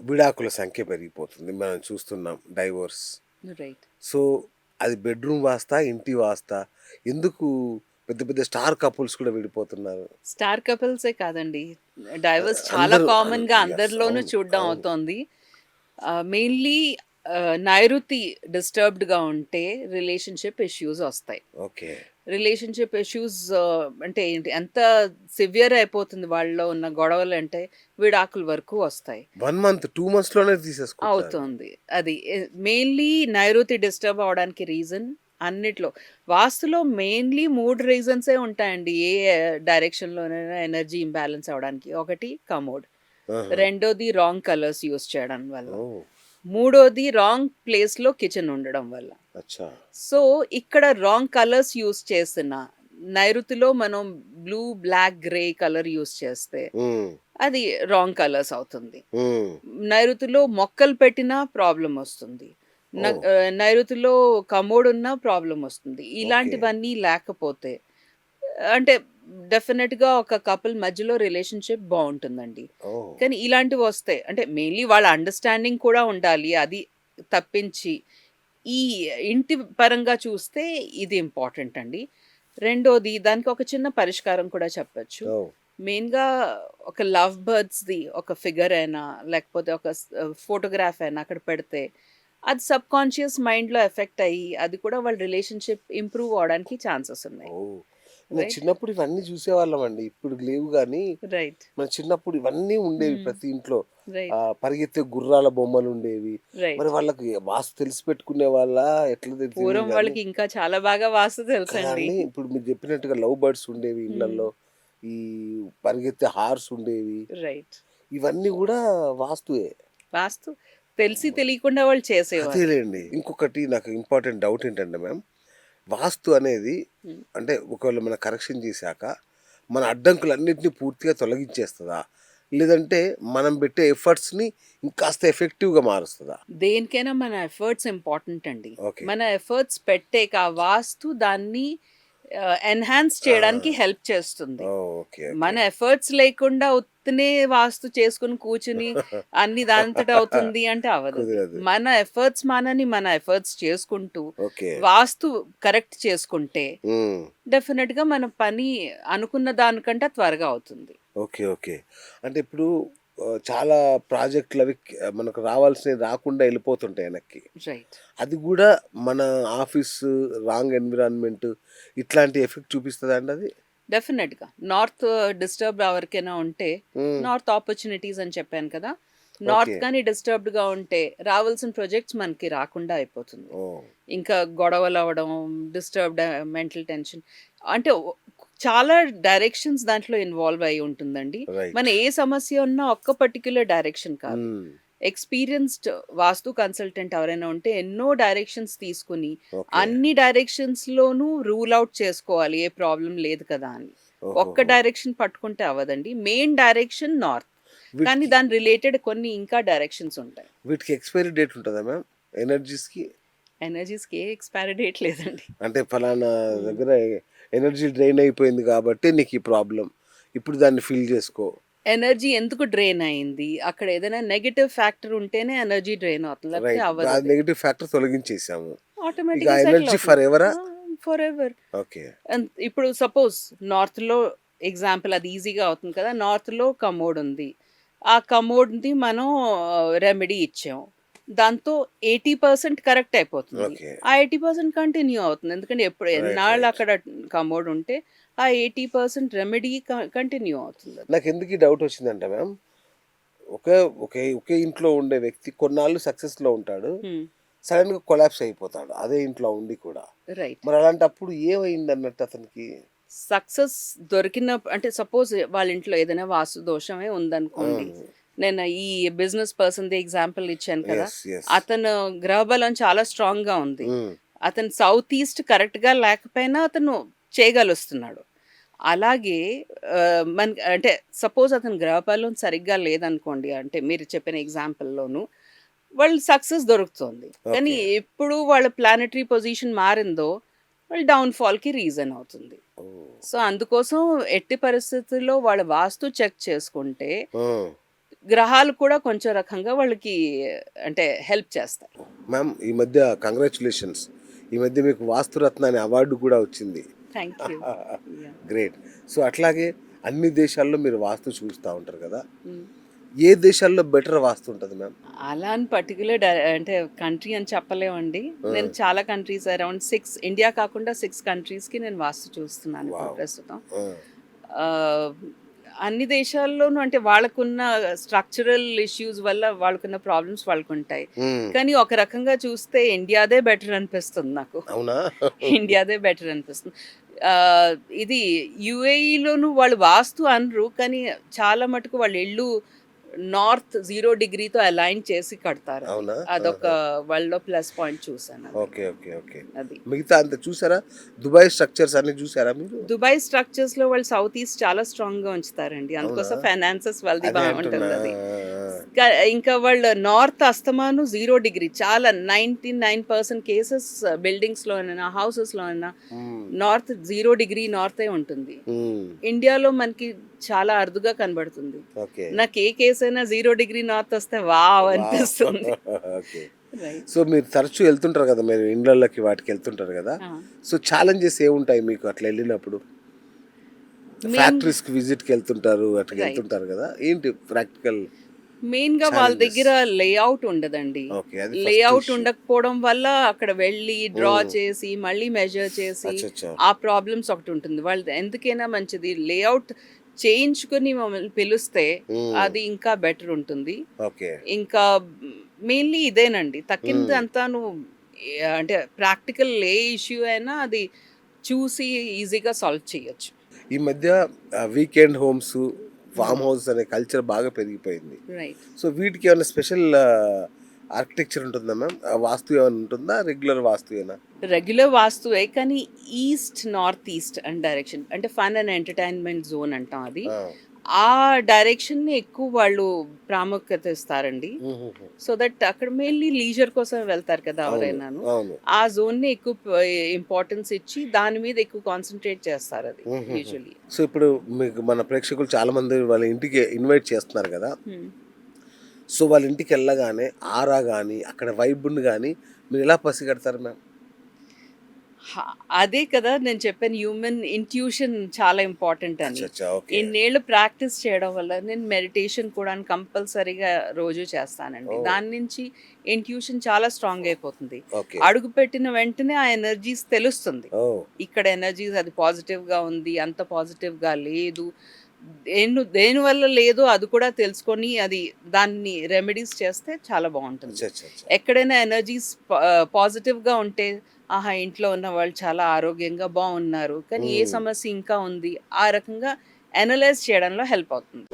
విడాకుల సంఖ్య పెరిగిపోతుంది. మనం చూస్తున్నాం డైవోర్స్. రైట్. సో, అది బెడ్‌రూమ్ వాస్తా? ఇంటి వాస్తా? ఎందుకు పెద్ద పెద్ద స్టార్ కపుల్స్ కూడా విడిపోతున్నారు? స్టార్ కపుల్సే కాదండి. డైవర్స్ చాలా అందరూ కామన్‌గా యెస్. అందరిలోనూ అవును. చూడడం అవును. అవుతోంది. మెయిన్‌లీ నైరుతి డిస్టర్బ్డ్‌గా ఉంటే రిలేషన్‌షిప్ ఇష్యూస్ ఒస్తాయి. ఓకే. రిలేషన్‌షిప్ ఇష్యూస్ అంటే ఏంటి ఎంత సివియర్ అయిపోతుంది వాళ్ళలో ఉన్న గొడవలంటే విడాకుల వరకు వస్తాయి. 1 మంత్, 2 మంత్స్‌లోనే తీసేసుకుంటున్నారు. అవుతోంది. అది మెయిన్‌లీ నైరుతి డిస్టర్బ్ అవ్వడానికి రీజన్ అన్నిట్లో వాస్తులో మెయిన్‌లీ 3 రీజన్సే ఉంటాయండి. ఏ డైరెక్షన్‌లోనైనా ఎనర్జీ ఇంబాలెన్స్ అవ్వడానికి. ఒకటి కమోడ్. ఆహా! రెండోది రాంగ్ కలర్స్ యూజ్ చేయడం వల్ల. ఓహ్! మూడోది రాంగ్ ప్లేస్‌లో కిచెన్ ఉండడం వల్ల. అచ్చా! సో, ఇక్కడ రాంగ్ కలర్స్ యూజ్ చేసిన నైరుతిలో మనం blue, black, grey colour use చేస్తే హ్మ్. అది రాంగ్ కలర్స్ అవుతుంది. హ్మ్. నైరుతిలో మొక్కలు పెట్టినా ప్రాబ్లమొస్తుంది. ఓహ్! నైరుతిలో కమోడున్నా ప్రాబ్లమొస్తుంది. ఓకే. ఇలాంటివన్నీ లేకపోతే అంటే డెఫినిట్‌గా ఒక కపుల్ మధ్యలో రిలేషన్‌షిప్ బావుంటుందండి. ఓహ్! కానీ ఇలాంటివొస్తాయి. అంటే మెయిన్‌లీ వాళ్ళ అండర్‌స్టాండింగ్ కూడా ఉండాలి. అది తప్పించి ఈ ఇంటి పరంగా చూస్తే ఇది ఇంపార్టెంట్ అండి. రెండోది దానికి ఒక చిన్న పరిష్కారం కూడా చెప్పొచ్చు. ఓహ్! మెయిన్‌గా ఒక లవ్ బర్డ్స్‌ది ఒక ఫిగర్ అయినా, లేకపోతే ఒక ఫోటోగ్రాఫ్ అయినా అక్కడ పెడితే, అది సబ్‌కాన్షియస్ మైండ్‌లో ఎఫెక్ట్ అయ్యి, అది కూడా వాళ్ళ రిలేషన్‌షిప్ ఇంప్రూవ్ అవ్వడానికి ఛాన్సెస్ ఉన్నాయి. ఓహ్! నేను రైట్? చిన్నప్పుడు ఇవన్నీ చూసేవాళ్ళమండి. ఇప్పుడు లేవు గానీ, రైట్. మన చిన్నప్పుడు ఇవన్నీ ఉండేవి హ్మ్. ప్రతి ఇంట్లో. రైట్. పరిగెత్తే గుర్రాల బొమ్మలుండేవి. మరి రైట్. వాళ్ళకి వాస్తు తెలిసి పెట్టుకునేవాళ్ళా? ఎట్లా తెలీదు పూర్వం గానీ వాళ్ళకి ఇంకా చాలా బాగా వాస్తు కదా తెలుసండి. అండి! ఇప్పుడు మీరు చెప్పినట్టుగా లవ్ బర్డ్స్ ఉండేవి హ్మ్. ఇళ్ళల్లో. ఈ పరిగెత్తే హార్స్ ఉండేవి. రైట్. ఇవన్నీ గూడా వాస్తుయే. వాస్తు తెలిసి తెలియకుండా వాళ్ళు చేసేవారు. అదేలెండి. ఇంకొకటి నాకు ఇంపార్టెంట్ డౌట్ ఏంటంటే మ్యామ్, వాస్తు అనేది హ్మ్. అంటే ఒకవేళ మనం కరెక్షన్ చేశాక, మన అడ్డంకులన్నిటిని పూర్తిగా తొలగించేస్తదా? లేదంటే మనం పెట్టే ఎఫర్ట్స్‌ని ఇంకాస్త ఎఫెక్టివ్‌గా మారుస్తదా? దేనికైనా మన ఎఫర్ట్స్ ఇంపార్టెంట్ అండి. ఓకే. మన ఎఫర్ట్స్ పెట్టాక ఆ వాస్తు దాన్ని ఎన్హాన్స్ ఆ! చేయడానికి హెల్ప్ చేస్తుంది. ఓహ్! ఓకే. మన ఓకే. ఎఫర్ట్స్ లేకుండా ఉత్తినే వాస్తు చేసుకొని కూర్చుని అన్ని దానంతట అవుతుంది అంటే అవ్వదది. కుదరదు. మన ఎఫర్ట్స్ మనని మన ఎఫర్ట్స్ చేసుకుంటూ ఓకే. వాస్తు కరెక్ట్ చేసుకుంటే హ్మ్. డెఫినిట్‌గా మన పని అనుకున్న దానికంటే త్వరగా అవుతుంది. ఓకే. ఓకే. అంటే ఇప్పుడు చాలా ప్రాజెక్ట్‌లవి మనకు రావాల్సినవి రాకుండా ఎళ్ళిపోతుంటాయి ఎనక్కి. రైట్. అది గూడా మన ఆఫీసు రాంగ్ ఎన్విరాన్మెంట్ ఇట్లాంటి ఎఫెక్ట్ చూపిస్తదా అండి అది? డెఫినెట్‌గా. నార్త్ డిస్టర్బ్డ్ ఎవరికైనా ఉంటే, హ్మ్. నార్త్ ఆపర్చునిటీస్ అని చెప్పాను కదా! ఓకే. నార్త్ గాని డిస్టర్బ్డ్‌గా ఉంటే, రావాల్సిన ప్రాజెక్ట్స్ మనకి రాకుండా అయిపోతుంది. ఓహ్! ఇంకా గొడవలవ్వడం, డిస్టర్బ్డ్ మెంటల్ టెన్షన్ అంటే చాలా డైరెక్షన్స్ దాంట్లో ఇన్వాల్వ్ అయ్యి ఉంటుందండి. మన రైట్. ఏ సమస్య ఉన్నా ఒక్క పర్టిక్యులర్ డైరెక్షన్ కాదు. హ్మ్. ఎక్స్‌పీరియన్స్‌డ్ వాస్తు కన్సల్టెంట్ ఎవరైనా ఉంటే ఎన్నో డైరెక్షన్స్ తీసుకొని, ఓకే. అన్ని డైరెక్షన్స్‌లోనూ రూల్ ఔట్ చేసుకోవాలి. ఏ ప్రాబ్లమ్ లేదు కదా అని. ఒక్క ఓహోహో! డైరెక్షన్ పట్టుకుంటే అవ్వదండి. Main direction north. కానీ వీటికి దాని రిలేటెడ్ కొన్ని ఇంకా డైరెక్షన్స్ ఉంటాయి. వీటికి ఎక్స్‌పైరీ డేట్ ఉంటదా మ్యామ్? ఎనర్జీస్‌కి? ఎనర్జీస్‌కి ఏ ఎక్స్‌పైరీ డేట్ లేదండి. అంటే ఫలానా హ్మ్. దగ్గర ఎనర్జీ డ్రైన్ అయిపోయింది కాబట్టి నీకీ ప్రాబ్లమ్. ఇప్పుడు దాన్ని ఫిల్ జేసుకో. ఎనర్జీ ఎందుకు డ్రైన్ అయింది? అక్కడ ఏదైనా నెగెటివ్ ఫ్యాక్టర్ ఉంటేనే ఎనర్జీ డ్రైన్ అవుతుంది. లేకపోతే రైట్. ఆ అవ్వదది. Negative factor తొలగించేసాము. ఇక ఆ ఆటోమేటిక్‌గా సెటిల్ ఎనర్జీ అవుతుంది. ఫర్ ఎవరా? ఫరెవర్. ఓకే. ఇప్పుడు సపోజ్ నార్త్‌లో ఎగ్జాంపుల్ అది ఈజీగా అవుతుంది కదా! నార్త్‌లో కమోడ్ ఉంది. ఆ కమోడ్‌ది మనం రెమెడీ ఇచ్చాం. దాంతో 80% కరెక్ట్ అయిపోతుంది. ఓకే. ఆ 80% కంటిన్యూ అవుతుంది. ఎందుకంటే ఎప్పుడు రైట్. ఎన్నాళ్ళు రైట్. అక్కడ కమోడ్ ఉంటే ఆ 80% రెమెడీ కంటిన్యూ అవుతుందది. నాకెందుకు ఈ డౌట్ వచ్చిందంటే మ్యామ్, ఒకే ఒకే ఒకే ఇంట్లో ఉండే వ్యక్తి కొన్నాళ్ళు సక్సెస్‌లో ఉంటాడు. హ్మ్. సడెన్‌గా కొలాప్స్ అయిపోతాడు. అదే ఇంట్లో ఉండి కూడా. రైట్. మరి అలాంటప్పుడు ఏమైందన్నట్టు అతనికి? సక్సెస్ దొరికిన అంటే సపోజ్ వాళ్ళ ఇంట్లో ఏదైనా వాస్తు దోషమే ఆ! ఉందనుకోండి. నేను ఈ బిజినెస్ పర్సన్‌ది ఎగ్జాంపుల్ ఇచ్చాను కదా! యెస్. యెస్. అతను గ్రహబలం చాలా స్ట్రాంగ్‌గా ఉంది. హ్మ్. అతను సౌత్ ఈస్ట్ కరెక్ట్‌గా లేకపోయినా అతను చేయగలుస్తున్నాడు. అలాగే అంటే సపోజ్ అతని గ్రహబలం సరిగ్గా లేదనుకోండి. అంటే మీరు చెప్పిన ఎగ్జాంపుల్‌లోను వాళ్ళు సక్సెస్ దొరుకుతుంది. కానీ ఓకే. ఎప్పుడు వాళ్ళ ప్లానెటరీ పొజిషన్ మారిందో వాళ్ళ డౌన్‌ఫాల్‌కి రీజన్ అవుతుంది. ఓహ్! సో, అందుకోసం ఎట్టి పరిస్థితుల్లో వాళ్ళ వాస్తు చెక్ చేసుకుంటే, ఆ! గ్రహాలు కూడా కొంచెం రకంగా వాళ్ళకి అంటే హెల్ప్ చేస్తాయి. మ్యామ్ ఈ మధ్య కంగ్రాచులేషన్స్. ఈ మధ్య మీకు వాస్తురత్న అనే అవార్డు కూడా వచ్చింది. Thank you. గ్రేట్. సో అట్లాగే అన్ని దేశాల్లో మీరు వాస్తు చూస్తూ ఉంటారు కదా, ఏ దేశాల్లో బెటర్ వాస్తు ఉంటుంది మ్యామ్? అలా అని పర్టికులర్ అంటే కంట్రీ అని చెప్పలేమండి. నేను చాలా కంట్రీస్ అరౌండ్ 6 ఇండియా కాకుండా 6 కంట్రీస్‌కి నేను వాస్తు చూస్తున్నాను ఇప్పుడు వావ్. ప్రస్తుతం. ఆ, ఆహ్, అన్ని దేశాల్లోనూ అంటే వాళ్ళకున్న స్ట్రక్చరల్ ఇష్యూస్ వల్ల వాళ్ళకున్న ప్రాబ్లమ్స్ వాళ్ళకుంటాయి. మ్మ్. కానీ ఒక రకంగా చూస్తే ఇండియాదే బెటర్ అనిపిస్తుంది నాకు. అవునా? ఇండియాదే బెటర్ అనిపిస్తుంది. ఆహ్, ఇది యూఏఈలోను వాళ్ళు వాస్తు అనరు. కానీ చాలా మటుకు వాళ్ళ ఇళ్ళు నార్త్ 0 డిగ్రీతో అలైన్ చేసి కడతారు. అవునా? అదొక వాళ్ళలో ప్లస్ పాయింట్ చూసాను. Okay okay okay. అది. మిగతా అంత చూసారా? దుబాయ్ స్ట్రక్చర్స్ అన్ని చూసారా మీరు? దుబాయ్ స్ట్రక్చర్స్ లో వాళ్ళు సౌత్ ఈస్ట్ చాలా స్ట్రాంగ్ గా ఉంచుతారండి. అందుకోసం అవునా? ఫైనాన్సెస్ వాళ్ళది అదే బాగుంటుంది అంటున్నా. అది. ఇంకా వాళ్ళు నార్త్ అస్తమాను 0 డిగ్రీ చాలా 99% కేసెస్ బిల్డింగ్స్ లోనైనా హౌసెస్ లోనైనా నార్త్ 0 డిగ్రీ నార్తే ఉంటుంది. ఇండియాలో మనకి చాలా అరుదుగా కనబడుతుంది. ఓకే నాకు ఏ కేసు అయినా 0 డిగ్రీ నార్త్ వస్తే వావ్ అనిపిస్తుంది. ఓకే. రైట్. సో మీరు తరచూ వెళ్తుంటారు కదా, మీరు ఇండ్లకి వాటికి వెళ్తుంటారు కదా, సో ఛాలెంజెస్ ఏముంటాయి మీకు అట్లా వెళ్ళినప్పుడు? ఫ్యాక్టరీస్కి విజిట్కి వెళ్తుంటారు, అట్లా వెళ్తుంటారు కదా, ఏంటి ప్రాక్టికల్? మెయిన్ గా వాళ్ళ Challenges. దగ్గర లేఅవుట్ ఉండదండి. ఓకే, అది first లేఅవుట్ issue. ఉండకపోవడం వల్ల అక్కడ వెళ్ళి డ్రా చేసి మళ్ళీ మెజర్ చేసి అచ్చచ్చా. ఆ ప్రాబ్లమ్స్ ఒకటి ఉంటుంది. వాళ్ళు ఎందుకైనా మంచిది లేఅవుట్ చేయించుకుని మమ్మల్ని పిలిస్తే అది ఇంకా బెటర్ ఉంటుంది. ఓకే. ఇంకా మెయిన్లీ ఇదేనండి తక్కింది అంతాను అంటే ప్రాక్టికల్ ఏ ఇష్యూ అయినా అది చూసి ఈజీగా సాల్వ్ చేయొచ్చు. ఈ మధ్య వీకెండ్ హోమ్స్, ఫామ్ హౌస్ అనే కల్చర్ బాగా పెరిగిపోయింది. రైట్. సో వీటికి ఏమైనా స్పెషల్ ఆర్కిటెక్చర్ ఉంటుందా మ్యామ్? వాస్తు ఏమైనా ఉంటుందా, రెగ్యులర్ వాస్తుయేనా? రెగ్యులర్ వాస్తువే కానీ east north east and direction అంటే ఫన్ అండ్ ఎంటర్టైన్మెంట్ జోన్ అంటాం అది. ఆ డైరెక్షన్ ని ఎక్కువ వాళ్ళు ప్రాముఖ్యత ఇస్తారండి. సో దట్ అక్కడ మెయిన్లీ లీజర్ కోసం వెళ్తారు కదా ఎవరైనాను. అవును. ఆ జోన్ ని ఎక్కువ ఇంపార్టెన్స్ ఇచ్చి దాని మీద ఎక్కువ కాన్సన్ట్రేట్ చేస్తారు అది యూజువల్లీ. సో ఇప్పుడు మీకు మన ప్రేక్షకులు చాలా మంది వాళ్ళ ఇంటికి ఇన్వైట్ చేస్తున్నారు కదా, సో వాళ్ళ ఇంటికి వెళ్ళగానే ఆరా కానీ అక్కడ వైబ్ని కానీ మీరు ఎలా పసిగడతారు మ్యామ్? అదే కదా నేను చెప్పాను హ్యూమన్ ఇంట్యూషన్ చాలా ఇంపార్టెంట్ అని. అచ్చచ్చా, ఓకే. ఇన్నేళ్ళు ప్రాక్టీస్ చేయడం వల్ల నేను మెడిటేషన్ కూడా కంపల్సరీగా రోజు చేస్తానండి. దాని నుంచి ఇంట్యూషన్ చాలా స్ట్రాంగ్ అయిపోతుంది. ఓకే. అడుగు పెట్టిన వెంటనే ఆ ఎనర్జీస్ తెలుస్తుంది. ఓ ఇక్కడ ఎనర్జీస్ అది పాజిటివ్గా ఉంది, అంత పాజిటివ్గా లేదు, దేనివల్ల లేదో అది కూడా తెలుసుకొని అది దాన్ని రెమెడీస్ చేస్తే చాలా బాగుంటుంది. అచ్చచ్చా. ఎక్కడైనా ఎనర్జీస్ పాజిటివ్గా ఉంటే ఆహా ఇంట్లో ఉన్న వాళ్ళు చాలా ఆరోగ్యంగా బాగున్నారు కానీ ఏ సమస్య ఇంకా ఉంది ఆ రకంగా అనలైజ్ చేయడంలో హెల్ప్ అవుతుంది.